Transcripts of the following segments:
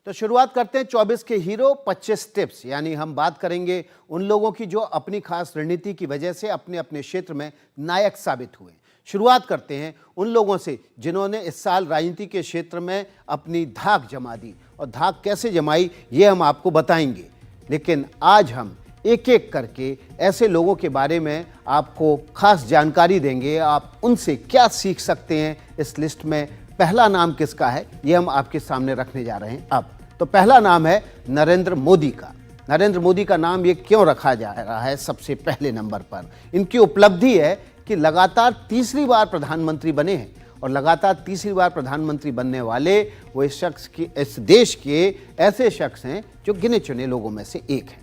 तो शुरुआत करते हैं 24 के हीरो 25 टिप्स, यानी हम बात करेंगे उन लोगों की जो अपनी खास रणनीति की वजह से अपने अपने क्षेत्र में नायक साबित हुए। शुरुआत करते हैं उन लोगों से जिन्होंने इस साल राजनीति के क्षेत्र में अपनी धाक जमा दी, और धाक कैसे जमाई ये हम आपको बताएंगे। लेकिन आज हम एक एक करके ऐसे लोगों के बारे में आपको खास जानकारी देंगे, आप उनसे क्या सीख सकते हैं। इस लिस्ट में पहला नाम किसका है ये हम आपके सामने रखने जा रहे हैं। अब तो पहला नाम है नरेंद्र मोदी का। नरेंद्र मोदी का नाम ये क्यों रखा जा रहा है सबसे पहले नंबर पर? इनकी उपलब्धि है कि लगातार तीसरी बार प्रधानमंत्री बने हैं, और लगातार तीसरी बार प्रधानमंत्री बनने वाले वो इस देश के ऐसे शख्स हैं जो गिने चुने लोगों में से एक हैं।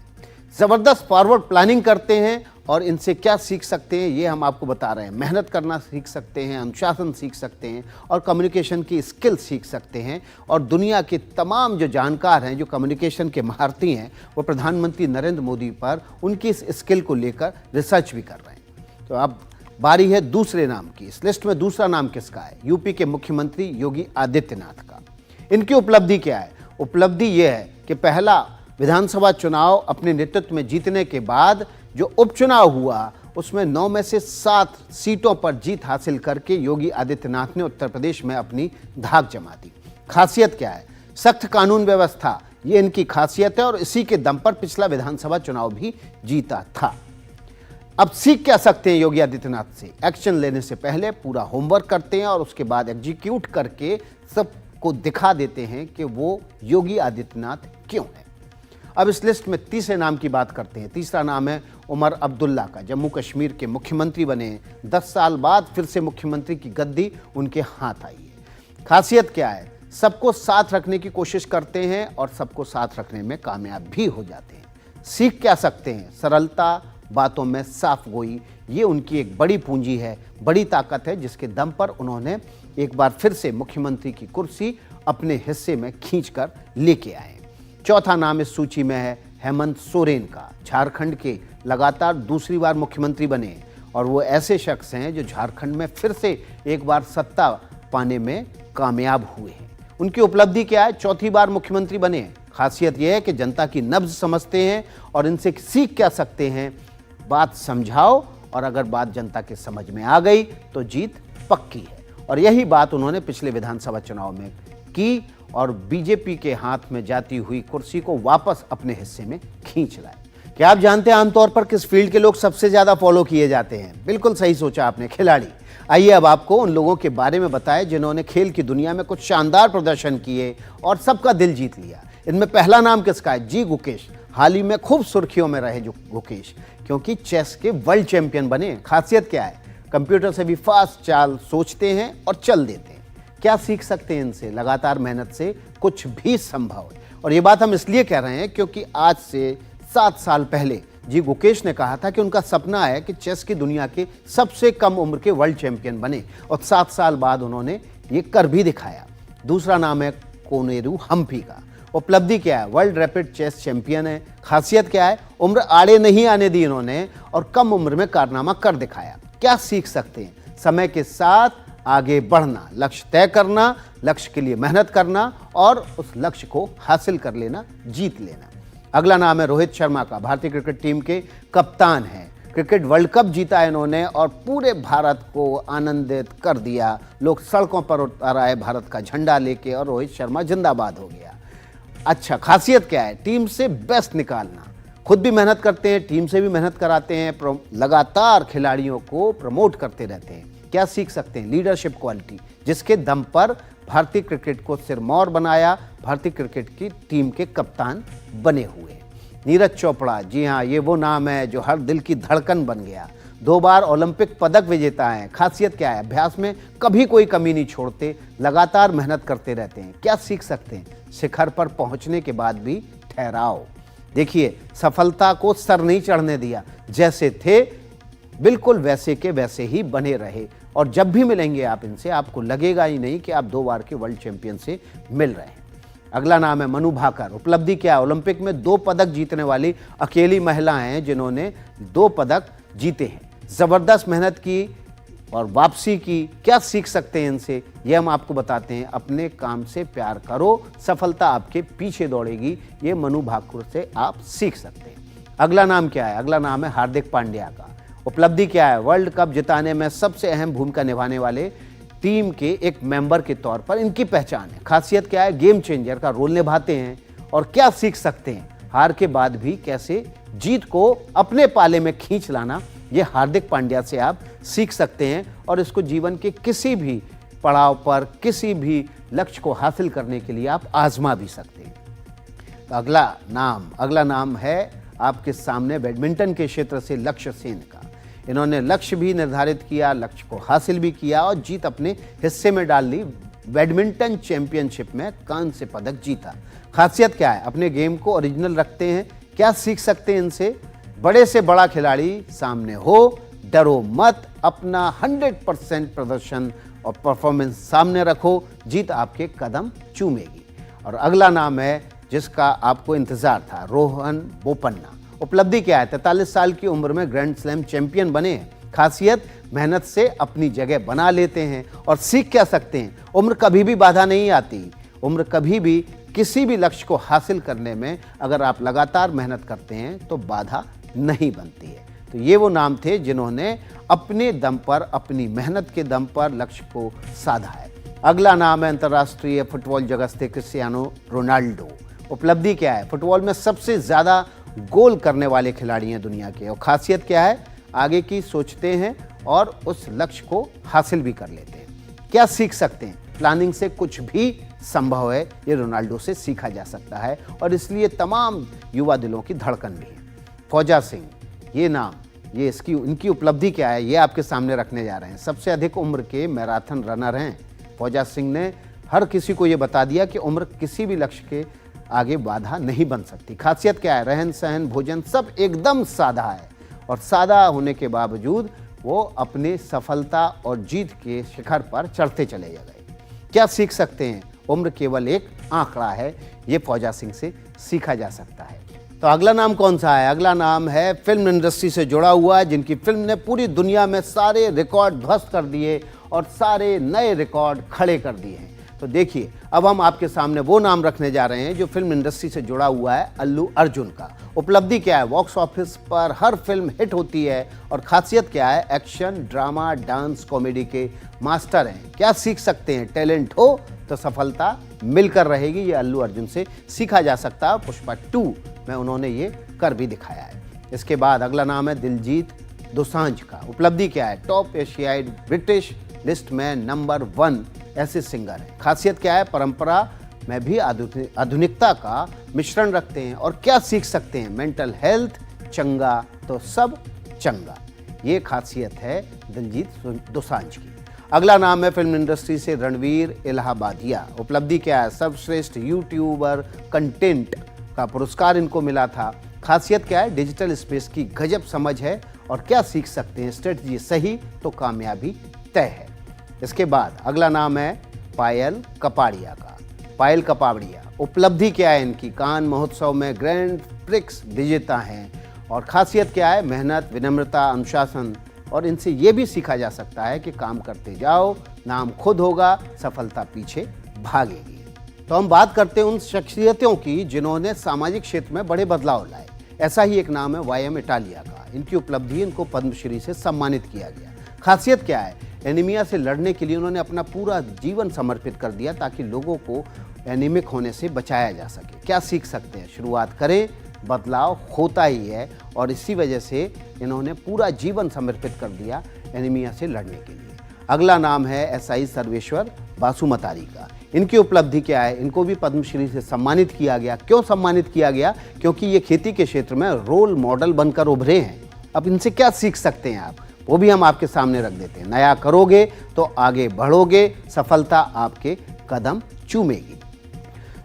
ज़बरदस्त फॉरवर्ड प्लानिंग करते हैं, और इनसे क्या सीख सकते हैं ये हम आपको बता रहे हैं। मेहनत करना सीख सकते हैं, अनुशासन सीख सकते हैं, और कम्युनिकेशन की स्किल सीख सकते हैं। और दुनिया के तमाम जो जानकार हैं, जो कम्युनिकेशन के महारथी हैं, वो प्रधानमंत्री नरेंद्र मोदी पर उनकी इस स्किल को लेकर रिसर्च भी कर रहे हैं। तो अब बारी है दूसरे नाम की। इस लिस्ट में दूसरा नाम किसका है? यूपी के मुख्यमंत्री योगी आदित्यनाथ का। इनकी उपलब्धि क्या है? उपलब्धि ये है कि पहला विधानसभा चुनाव अपने नेतृत्व में जीतने के बाद जो उपचुनाव हुआ उसमें 9 में से 7 सीटों पर जीत हासिल करके योगी आदित्यनाथ ने उत्तर प्रदेश में अपनी धाक जमा दी। खासियत क्या है? सख्त कानून व्यवस्था, ये इनकी खासियत है, और इसी के दम पर पिछला विधानसभा चुनाव भी जीता था। अब सीख क्या सकते हैं योगी आदित्यनाथ से? एक्शन लेने से पहले पूरा होमवर्क करते हैं, और उसके बाद एग्जीक्यूट करके सबको दिखा देते हैं कि वो योगी आदित्यनाथ क्यों है। अब इस लिस्ट में तीसरे नाम की बात करते हैं। तीसरा नाम है उमर अब्दुल्ला का। जम्मू कश्मीर के मुख्यमंत्री बने हैं। 10 साल बाद फिर से मुख्यमंत्री की गद्दी उनके हाथ आई है। खासियत क्या है? सबको साथ रखने की कोशिश करते हैं, और सबको साथ रखने में कामयाब भी हो जाते हैं। सीख क्या सकते हैं? सरलता, बातों में साफ गोई, ये उनकी एक बड़ी पूंजी है, बड़ी ताकत है, जिसके दम पर उन्होंने एक बार फिर से मुख्यमंत्री की कुर्सी अपने हिस्से में खींचकर लेके आए। चौथा नाम इस सूची में है हेमंत सोरेन का। झारखंड के लगातार दूसरी बार मुख्यमंत्री बने, और वो ऐसे शख्स हैं जो झारखंड में फिर से एक बार सत्ता पाने में कामयाब हुए हैं। उनकी उपलब्धि क्या है? चौथी बार मुख्यमंत्री बने हैं। खासियत यह है कि जनता की नब्ज समझते हैं, और इनसे सीख क्या सकते हैं? बात समझाओ, और अगर बात जनता के समझ में आ गई तो जीत पक्की है। और यही बात उन्होंने पिछले विधानसभा चुनाव में की, और बीजेपी के हाथ में जाती हुई कुर्सी को वापस अपने हिस्से में खींच लाए। क्या आप जानते हैं आमतौर पर किस फील्ड के लोग सबसे ज्यादा फॉलो किए जाते हैं? बिल्कुल सही सोचा आपने, खिलाड़ी। आइए अब आपको उन लोगों के बारे में बताएं जिन्होंने खेल की दुनिया में कुछ शानदार प्रदर्शन किए और सबका दिल जीत लिया। इनमें पहला नाम किसका है? जी गुकेश। हाल ही में खूब सुर्खियों में रहे जो गुकेश, क्योंकि चेस के वर्ल्ड चैंपियन बने। खासियत क्या है? कंप्यूटर से भी फास्ट चाल सोचते हैं और चल देते हैं। क्या सीख सकते हैं इनसे? लगातार मेहनत से कुछ भी संभव है। और ये बात हम इसलिए कह रहे हैं क्योंकि आज से 7 साल पहले जी गुकेश ने कहा था कि उनका सपना है कि चेस की दुनिया के सबसे कम उम्र के वर्ल्ड चैंपियन बने, और 7 साल बाद उन्होंने ये कर भी दिखाया। दूसरा नाम है कोनेरू हम्पी का। उपलब्धि क्या है? वर्ल्ड रैपिड चेस चैंपियन है। खासियत क्या है? उम्र आड़े नहीं आने दी इन्होंने, और कम उम्र में कारनामा कर दिखाया। क्या सीख सकते हैं? समय के साथ आगे बढ़ना, लक्ष्य तय करना, लक्ष्य के लिए मेहनत करना, और उस लक्ष्य को हासिल कर लेना, जीत लेना। अगला नाम है रोहित शर्मा का। भारतीय क्रिकेट टीम के कप्तान हैं। क्रिकेट वर्ल्ड कप जीता इन्होंने, और पूरे भारत को आनंदित कर दिया। लोग सड़कों पर उतर आए भारत का झंडा लेके, और रोहित शर्मा जिंदाबाद हो गया। अच्छा, खासियत क्या है? टीम से बेस्ट निकालना। खुद भी मेहनत करते हैं, टीम से भी मेहनत कराते हैं, लगातार खिलाड़ियों को प्रमोट करते रहते हैं। क्या सीख सकते हैं? लीडरशिप क्वालिटी, जिसके दम पर भारतीय क्रिकेट को सिरमौर बनाया, भारतीय क्रिकेट की टीम के कप्तान बने हुए। नीरज चोपड़ा, जी हाँ, ये वो नाम है जो हर दिल की धड़कन बन गया। 2 बार ओलंपिक पदक विजेता हैं। खासियत क्या है? अभ्यास में कभी कोई कमी नहीं छोड़ते, लगातार मेहनत करते रहते हैं। क्या सीख सकते हैं? शिखर पर पहुंचने के बाद भी ठहराव। देखिए, सफलता को सर नहीं चढ़ने दिया, जैसे थे बिल्कुल वैसे के वैसे ही बने रहे, और जब भी मिलेंगे आप इनसे, आपको लगेगा ही नहीं कि आप 2 बार के वर्ल्ड चैंपियन से मिल रहे हैं। अगला नाम है मनु भाकर। उपलब्धि क्या है? ओलंपिक में 2 पदक जीतने वाली अकेली महिला हैं जिन्होंने 2 पदक जीते हैं। जबरदस्त मेहनत की, और वापसी की, क्या सीख सकते हैं इनसे, ये हम आपको बताते हैं। अपने काम से प्यार करो, सफलता आपके पीछे दौड़ेगी, ये मनु भाकुर से आप सीख सकते हैं। अगला नाम क्या है? अगला नाम है हार्दिक पांड्या का। उपलब्धि क्या है? वर्ल्ड कप जिताने में सबसे अहम भूमिका निभाने वाले टीम के एक मेंबर के तौर पर इनकी पहचान है। खासियत क्या है? गेम चेंजर का रोल निभाते हैं। और क्या सीख सकते हैं? हार के बाद भी कैसे जीत को अपने पाले में खींच लाना, ये हार्दिक पांड्या से आप सीख सकते हैं और इसको जीवन के किसी भी पड़ाव पर, किसी भी लक्ष्य को हासिल करने के लिए आप आजमा भी सकते हैं। तो अगला नाम है आपके सामने बैडमिंटन के क्षेत्र से लक्ष्य सेन का। इन्होंने लक्ष्य भी निर्धारित किया, लक्ष्य को हासिल भी किया और जीत अपने हिस्से में डाल ली। बैडमिंटन चैंपियनशिप में कांस्य पदक जीता। खासियत क्या है? अपने गेम को ओरिजिनल रखते हैं। क्या सीख सकते हैं इनसे? बड़े से बड़ा खिलाड़ी सामने हो, डरो मत, अपना 100% प्रदर्शन और परफॉर्मेंस सामने रखो, जीत आपके कदम चूमेगी। और अगला नाम है जिसका आपको इंतजार था, रोहन बोपन्ना। उपलब्धि क्या है? 43 साल की उम्र में ग्रैंड स्लैम चैंपियन बने हैं। खासियत, मेहनत से अपनी जगह बना लेते हैं। और सीख क्या सकते हैं? उम्र कभी भी बाधा नहीं आती। उम्र कभी भी किसी भी लक्ष्य को हासिल करने में अगर आप लगातार मेहनत करते हैं तो बाधा नहीं बनती है। तो ये वो नाम थे जिन्होंने अपने दम पर, अपनी मेहनत के दम पर लक्ष्य को साधा है। अगला नाम है अंतर्राष्ट्रीय फुटबॉल जगत से क्रिस्टियानो रोनाल्डो। उपलब्धि क्या है? फुटबॉल में सबसे ज़्यादा गोल करने वाले खिलाड़ी हैं दुनिया के। और खासियत क्या है? आगे की सोचते हैं और उस लक्ष्य को हासिल भी कर लेते हैं। क्या सीख सकते हैं? प्लानिंग से कुछ भी संभव है, ये रोनाल्डो से सीखा जा सकता है और इसलिए तमाम युवा दिलों की धड़कन भी है। फौजा सिंह, ये नाम, ये इनकी उपलब्धि क्या है, ये आपके सामने रखने जा रहे हैं। सबसे अधिक उम्र के मैराथन रनर हैं। फौजा सिंह ने हर किसी को ये बता दिया कि उम्र किसी भी लक्ष्य के आगे बाधा नहीं बन सकती। खासियत क्या है? रहन सहन, भोजन सब एकदम सादा है और सादा होने के बावजूद वो अपने सफलता और जीत के शिखर पर चढ़ते चले गए। क्या सीख सकते हैं? उम्र केवल एक आंकड़ा है, ये फौजा सिंह से सीखा जा सकता है। तो अगला नाम कौन सा है? अगला नाम है फिल्म इंडस्ट्री से जुड़ा हुआ, जिनकी फिल्म ने पूरी दुनिया में सारे रिकॉर्ड ध्वस्त कर दिए और सारे नए रिकॉर्ड खड़े कर दिए हैं। तो देखिए, अब हम आपके सामने वो नाम रखने जा रहे हैं जो फिल्म इंडस्ट्री से जुड़ा हुआ है, अल्लू अर्जुन का। उपलब्धि क्या है? बॉक्स ऑफिस पर हर फिल्म हिट होती है और खासियत क्या है? एक्शन, ड्रामा, डांस, कॉमेडी के मास्टर हैं। क्या सीख सकते हैं? टैलेंट हो तो सफलता मिलकर रहेगी, ये अल्लू अर्जुन से सीखा जा सकता है। पुष्पा 2 में उन्होंने ये कर भी दिखाया है। इसके बाद अगला नाम है दिलजीत दोसांझ का। उपलब्धि क्या है? टॉप एशियाई ब्रिटिश लिस्ट में नंबर 1 ऐसे सिंगर हैं। खासियत क्या है? परंपरा में भी आधुनिकता का मिश्रण रखते हैं। और क्या सीख सकते हैं? मेंटल हेल्थ चंगा तो सब चंगा, ये खासियत है दिलजीत दोसांझ की। अगला नाम है फिल्म इंडस्ट्री से रणवीर इलाहाबादिया। उपलब्धि क्या है? सर्वश्रेष्ठ यूट्यूबर कंटेंट का पुरस्कार इनको मिला था। खासियत क्या है? डिजिटल स्पेस की गजब समझ है। और क्या सीख सकते हैं? स्ट्रेटजी सही तो कामयाबी तय है। इसके बाद अगला नाम है पायल कपाड़िया का। पायल कपाड़िया, उपलब्धि क्या है इनकी? कान महोत्सव में ग्रैंड प्रिक्स विजेता हैं। और खासियत क्या है? मेहनत, विनम्रता, अनुशासन। और इनसे ये भी सीखा जा सकता है कि काम करते जाओ, नाम खुद होगा, सफलता पीछे भागेगी। तो हम बात करते हैं उन शख्सियतों की जिन्होंने सामाजिक क्षेत्र में बड़े बदलाव लाए। ऐसा ही एक नाम है वायम इटालिया का। इनकी उपलब्धि, इनको पद्मश्री से सम्मानित किया गया। खासियत क्या है? एनीमिया से लड़ने के लिए उन्होंने अपना पूरा जीवन समर्पित कर दिया ताकि लोगों को एनीमिक होने से बचाया जा सके। क्या सीख सकते हैं? शुरुआत करें, बदलाव होता ही है और इसी वजह से इन्होंने पूरा जीवन समर्पित कर दिया एनीमिया से लड़ने के लिए। अगला नाम है एसआई सर्वेश्वर बासुमतारी का। इनकी उपलब्धि क्या है? इनको भी पद्मश्री से सम्मानित किया गया। क्यों सम्मानित किया गया? क्योंकि ये खेती के क्षेत्र में रोल मॉडल बनकर उभरे हैं। अब इनसे क्या सीख सकते हैं आप, वो भी हम आपके सामने रख देते हैं। नया करोगे तो आगे बढ़ोगे, सफलता आपके कदम चूमेगी।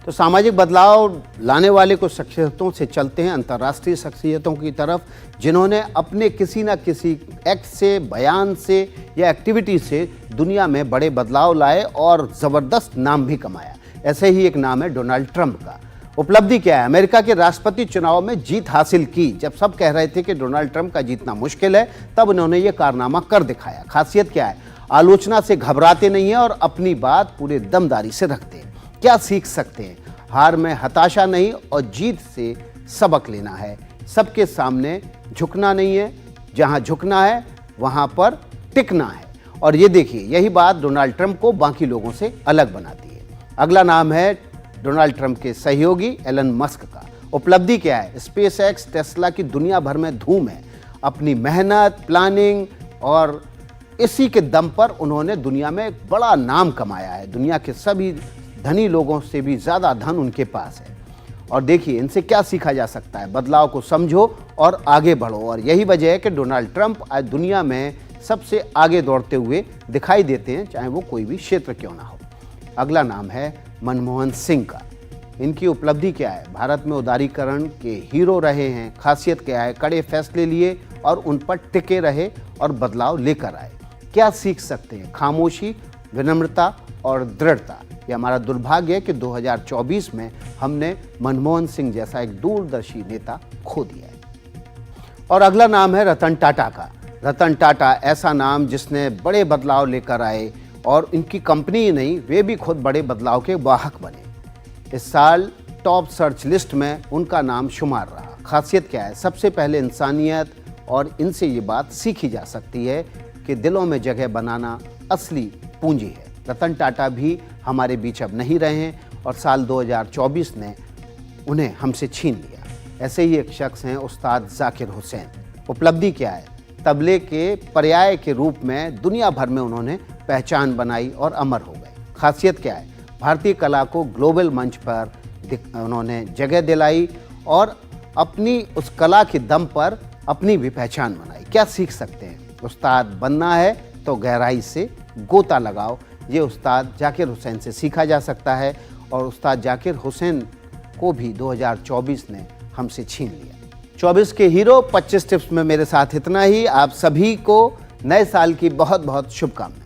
तो सामाजिक बदलाव लाने वाले कुछ शख्सियतों से चलते हैं अंतर्राष्ट्रीय शख्सियतों की तरफ, जिन्होंने अपने किसी न किसी एक्ट से, बयान से या एक्टिविटी से दुनिया में बड़े बदलाव लाए और ज़बरदस्त नाम भी कमाया। ऐसे ही एक नाम है डोनाल्ड ट्रंप का। उपलब्धि क्या है? अमेरिका के राष्ट्रपति चुनाव में जीत हासिल की। जब सब कह रहे थे कि डोनाल्ड ट्रंप का जीतना मुश्किल है, तब उन्होंने ये कारनामा कर दिखाया। खासियत क्या है? आलोचना से घबराते नहीं है और अपनी बात पूरे दमदारी से रखते हैं। क्या सीख सकते हैं? हार में हताशा नहीं और जीत से सबक लेना है। सबके सामने झुकना नहीं है, जहां झुकना है वहां पर टिकना है। और ये देखिए, यही बात डोनाल्ड ट्रंप को बाकी लोगों से अलग बनाती है। अगला नाम है डोनाल्ड ट्रंप के सहयोगी एलन मस्क का। उपलब्धि क्या है? स्पेस एक्स, टेस्ला की दुनिया भर में धूम है। अपनी मेहनत, प्लानिंग और इसी के दम पर उन्होंने दुनिया में एक बड़ा नाम कमाया है। दुनिया के सभी धनी लोगों से भी ज़्यादा धन उनके पास है। और देखिए, इनसे क्या सीखा जा सकता है? बदलाव को समझो और आगे बढ़ो। और यही वजह है कि डोनाल्ड ट्रंप आज दुनिया में सबसे आगे दौड़ते हुए दिखाई देते हैं, चाहे वो कोई भी क्षेत्र क्यों ना हो। अगला नाम है मनमोहन सिंह का। इनकी उपलब्धि क्या है? भारत में उदारीकरण के हीरो रहे हैं। खासियत क्या है? कड़े फैसले लिए और उन पर टिके रहे और बदलाव लेकर आए। क्या सीख सकते हैं? खामोशी, विनम्रता और दृढ़ता। ये हमारा दुर्भाग्य है कि 2024 में हमने मनमोहन सिंह जैसा एक दूरदर्शी नेता खो दिया है। और अगला नाम है रतन टाटा का। रतन टाटा ऐसा नाम जिसने बड़े बदलाव लेकर आए और इनकी कंपनी ही नहीं, वे भी खुद बड़े बदलाव के वाहक बने। इस साल टॉप सर्च लिस्ट में उनका नाम शुमार रहा। खासियत क्या है? सबसे पहले इंसानियत, और इनसे ये बात सीखी जा सकती है कि दिलों में जगह बनाना असली पूंजी है। रतन टाटा भी हमारे बीच अब नहीं रहे हैं और साल 2024 ने उन्हें हमसे छीन लिया। ऐसे ही एक शख्स हैं उस्ताद जाकिर हुसैन। उपलब्धि क्या है? तबले के पर्याय के रूप में दुनिया भर में उन्होंने पहचान बनाई और अमर हो गए। खासियत क्या है? भारतीय कला को ग्लोबल मंच पर उन्होंने जगह दिलाई और अपनी उस कला के दम पर अपनी भी पहचान बनाई। क्या सीख सकते हैं? उस्ताद बनना है तो गहराई से गोता लगाओ। ये उस्ताद जाकिर हुसैन से सीखा जा सकता है और उस्ताद जाकिर हुसैन को भी 2024 ने हमसे छीन लिया। 24 के हीरो 25 टिप्स में मेरे साथ इतना ही। आप सभी को नए साल की बहुत बहुत शुभकामनाएं।